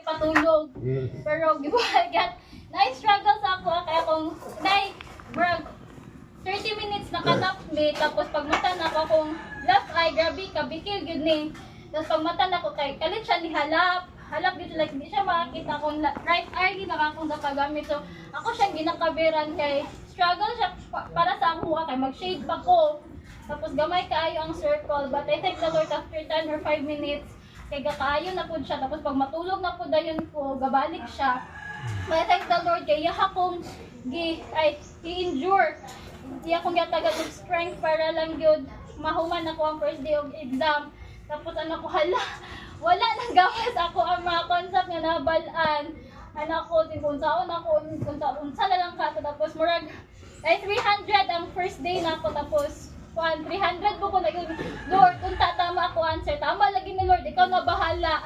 patulog. Pero gibuhat na-struggle sa ako kaya akong brag 30 minutes nakanap me tapos pag mata na ako akong left eye grabe kabikil gyud ni. Tapos pag mata na ko kay kalit siya ni halap dito like hindi siya makakita akong right eye di na akong nakagamit. So ako siya ginakaberan kay struggle siya para sa ako kay mag-shade pa ko. Tapos gamay kaayo ang circle but I think the Lord after 10 or 5 minutes kay gakaayo na pud siya tapos pag matulog na pud dayon ko gabalik siya. But I thank the Lord kay iya akong i-endure. Iya akong gatagan og strength para lang gyud mahuman ako ang first day of exam. Tapos ano ko wala nang gawas ako ang mga concept nga nabalaan. Anak ko kung saon ako unsa na lang ka tapos murag ay 300 ang first day na ako tapos 300 po ko na yun. Lord, kung tatama ako answer, tama lagi ni Lord, ikaw na bahala.